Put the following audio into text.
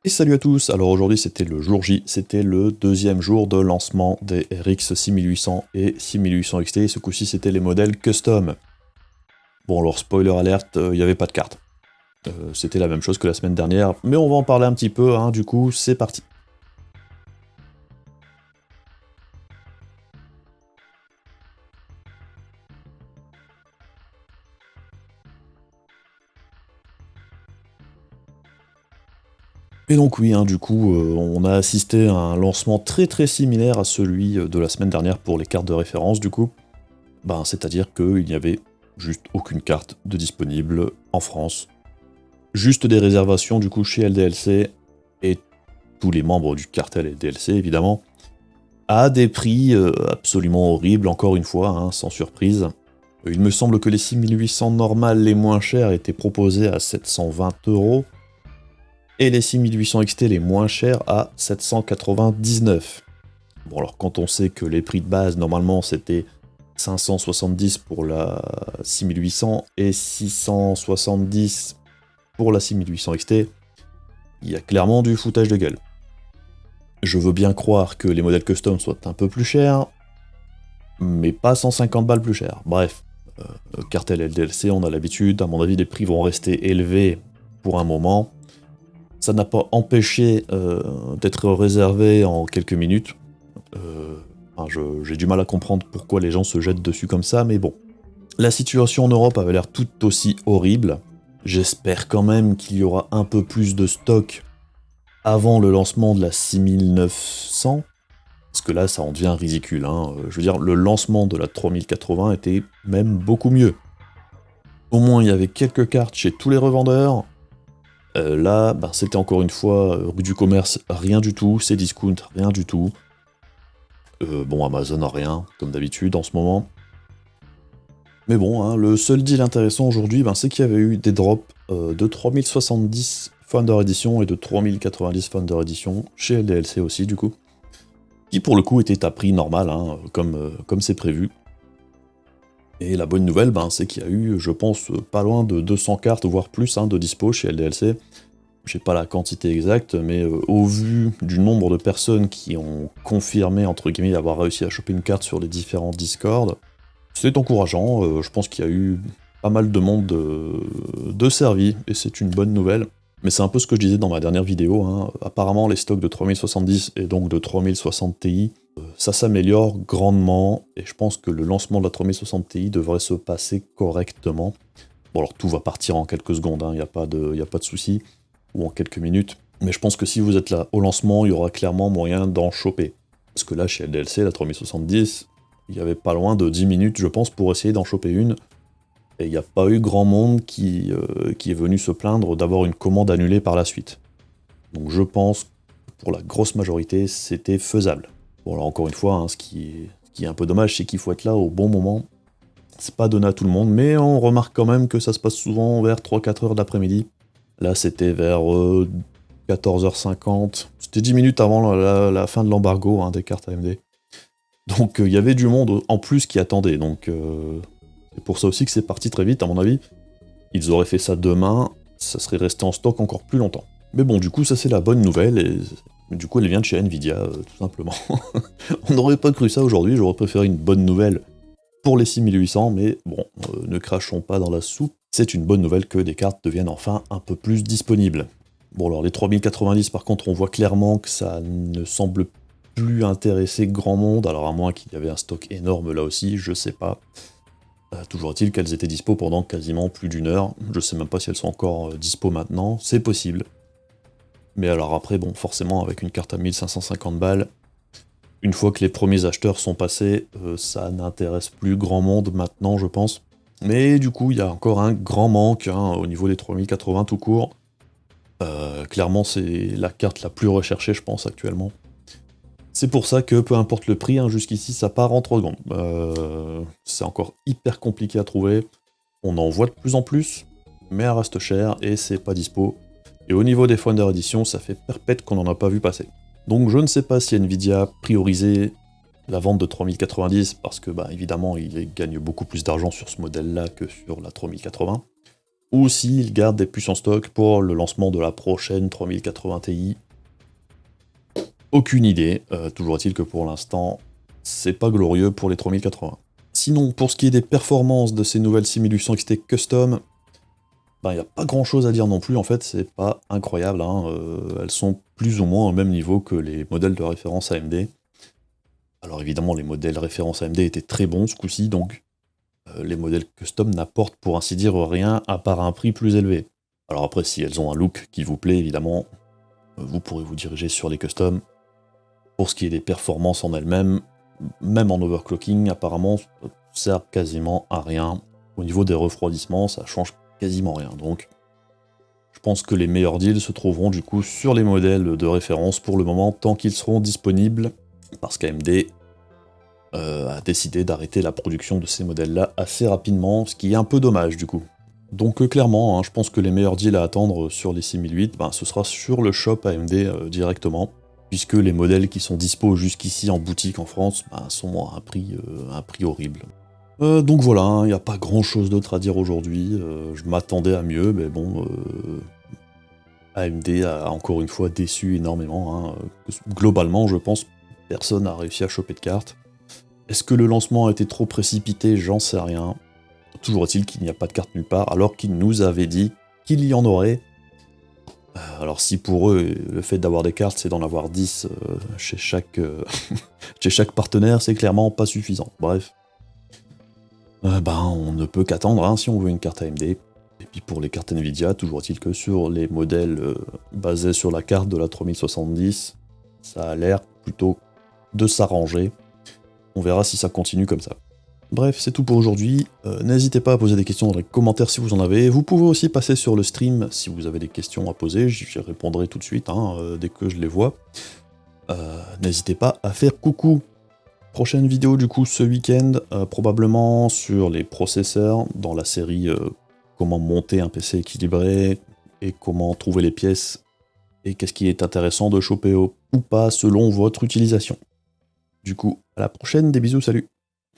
Et salut à tous, alors aujourd'hui c'était le jour J, c'était le deuxième jour de lancement des RX 6800 et 6800 XT, et ce coup-ci c'était les modèles custom. Bon alors spoiler alerte, il n'y avait pas de carte. C'était la même chose que la semaine dernière, mais on va en parler un petit peu, hein, du coup c'est parti. Et donc oui, hein, du coup, on a assisté à un lancement très similaire à celui de la semaine dernière pour les cartes de référence, du coup. Ben, c'est-à-dire qu'il n'y avait juste aucune carte de disponible en France. Juste des réservations du coup chez LDLC, et tous les membres du cartel LDLC évidemment, à des prix absolument horribles, encore une fois, hein, sans surprise. Il me semble que les 6800 normales les moins chers étaient proposés à 720 €, et les 6800 XT les moins chers à 799. Bon alors quand on sait que les prix de base normalement c'était 570 pour la 6800 et 670 pour la 6800 XT, il y a clairement du foutage de gueule. Je veux bien croire que les modèles custom soient un peu plus chers, mais pas 150 balles plus cher. Bref, cartel LDLC, on a l'habitude, à mon avis les prix vont rester élevés pour un moment. Ça n'a pas empêché d'être réservé en quelques minutes. J'ai du mal à comprendre pourquoi les gens se jettent dessus comme ça, mais bon. La situation en Europe avait l'air tout aussi horrible. J'espère quand même qu'il y aura un peu plus de stock avant le lancement de la 6900, parce que là ça en devient ridicule, hein. Je veux dire, le lancement de la 3080 était même beaucoup mieux. Au moins il y avait quelques cartes chez tous les revendeurs. Là, c'était encore une fois rue du commerce, rien du tout, c'est discount, rien du tout. Bon, Amazon rien, comme d'habitude en ce moment. Mais bon, hein, le seul deal intéressant aujourd'hui, c'est qu'il y avait eu des drops de 3070 Founder Edition et de 3090 Founder Edition chez LDLC aussi, du coup. Qui pour le coup était à prix normal, hein, comme c'est prévu. Et la bonne nouvelle, c'est qu'il y a eu, je pense, pas loin de 200 cartes, voire plus, hein, de dispo chez LDLC. J'ai pas la quantité exacte, mais au vu du nombre de personnes qui ont confirmé, entre guillemets, avoir réussi à choper une carte sur les différents Discord, c'est encourageant. Je pense qu'il y a eu pas mal de monde de servi, et c'est une bonne nouvelle. Mais c'est un peu ce que je disais dans ma dernière vidéo, hein. Apparemment les stocks de 3070 et donc de 3060 Ti, ça s'améliore grandement, et je pense que le lancement de la 3060 Ti devrait se passer correctement. Bon alors tout va partir en quelques secondes, il n'y a pas de souci, ou en quelques minutes, mais je pense que si vous êtes là au lancement, il y aura clairement moyen d'en choper. Parce que là chez LDLC, la 3070, il y avait pas loin de 10 minutes je pense pour essayer d'en choper une, et il n'y a pas eu grand monde qui est venu se plaindre d'avoir une commande annulée par la suite. Donc je pense que pour la grosse majorité, c'était faisable. Bon alors encore une fois, hein, ce qui est un peu dommage, c'est qu'il faut être là au bon moment. C'est pas donné à tout le monde, mais on remarque quand même que ça se passe souvent vers 3-4 heures de l'après-midi. Là c'était vers 14h50, c'était 10 minutes avant la fin de l'embargo, hein, des cartes AMD. Donc il y avait du monde en plus qui attendait, donc c'est pour ça aussi que c'est parti très vite, à mon avis. Ils auraient fait ça demain, ça serait resté en stock encore plus longtemps. Mais bon, du coup, ça c'est la bonne nouvelle, et du coup, elle vient de chez Nvidia, tout simplement. On n'aurait pas cru ça aujourd'hui, j'aurais préféré une bonne nouvelle pour les 6800, mais bon, ne crachons pas dans la soupe. C'est une bonne nouvelle que des cartes deviennent enfin un peu plus disponibles. Bon, alors les 3090, par contre, on voit clairement que ça ne semble plus intéresser grand monde, alors à moins qu'il y avait un stock énorme là aussi, je sais pas. Toujours est-il qu'elles étaient dispo pendant quasiment plus d'une heure, je sais même pas si elles sont encore dispo maintenant, c'est possible. Mais alors après, bon, forcément, avec une carte à 1550 balles, une fois que les premiers acheteurs sont passés, ça n'intéresse plus grand monde maintenant, je pense. Mais du coup, il y a encore un grand manque, hein, au niveau des 3080 tout court. Clairement, c'est la carte la plus recherchée, je pense, actuellement. C'est pour ça que, peu importe le prix, hein, jusqu'ici, ça part en 3 secondes. C'est encore hyper compliqué à trouver. On en voit de plus en plus, mais elle reste chère et c'est pas dispo. Et au niveau des Founder Edition, ça fait perpète qu'on n'en a pas vu passer. Donc je ne sais pas si Nvidia priorisait la vente de 3090, parce que évidemment il gagne beaucoup plus d'argent sur ce modèle-là que sur la 3080. ou s'ils gardent des puces en stock pour le lancement de la prochaine 3080 Ti. Aucune idée, toujours est-il que pour l'instant, c'est pas glorieux pour les 3080. Sinon, pour ce qui est des performances de ces nouvelles 6800 XT Custom, ben, y a pas grand chose à dire non plus, en fait, c'est pas incroyable, hein, elles sont plus ou moins au même niveau que les modèles de référence AMD. Alors évidemment, les modèles référence AMD étaient très bons ce coup-ci, donc les modèles custom n'apportent pour ainsi dire rien à part un prix plus élevé. Alors après, si elles ont un look qui vous plaît, évidemment, vous pourrez vous diriger sur les customs. Pour ce qui est des performances en elles-mêmes, même en overclocking, apparemment, ça sert quasiment à rien. Au niveau des refroidissements, ça change quasiment rien. Donc, je pense que les meilleurs deals se trouveront du coup sur les modèles de référence pour le moment, tant qu'ils seront disponibles, parce qu'AMD a décidé d'arrêter la production de ces modèles-là assez rapidement, ce qui est un peu dommage du coup. Donc clairement, hein, je pense que les meilleurs deals à attendre sur les 6008, ben, ce sera sur le shop AMD directement, puisque les modèles qui sont dispo jusqu'ici en boutique en France ben, sont à un prix horrible. Donc voilà, il n'y a pas grand chose d'autre à dire aujourd'hui, je m'attendais à mieux, mais bon, AMD a encore une fois déçu énormément, hein. Globalement je pense personne n'a réussi à choper de cartes. Est-ce que le lancement a été trop précipité? J'en sais rien. Toujours est-il qu'il n'y a pas de carte nulle part, alors qu'ils nous avaient dit qu'il y en aurait. Alors si pour eux, le fait d'avoir des cartes, c'est d'en avoir 10 chez chaque partenaire, c'est clairement pas suffisant. Bref. Ben, on ne peut qu'attendre hein, si on veut une carte AMD. Et puis pour les cartes Nvidia, toujours est-il que sur les modèles basés sur la carte de la 3070, ça a l'air plutôt de s'arranger. On verra si ça continue comme ça. Bref, c'est tout pour aujourd'hui. N'hésitez pas à poser des questions dans les commentaires si vous en avez. Vous pouvez aussi passer sur le stream si vous avez des questions à poser. J'y répondrai tout de suite hein, dès que je les vois. N'hésitez pas à faire coucou. Prochaine vidéo du coup ce week-end, probablement sur les processeurs, dans la série comment monter un PC équilibré et comment trouver les pièces et qu'est-ce qui est intéressant de choper ou pas selon votre utilisation. Du coup, à la prochaine, des bisous, salut!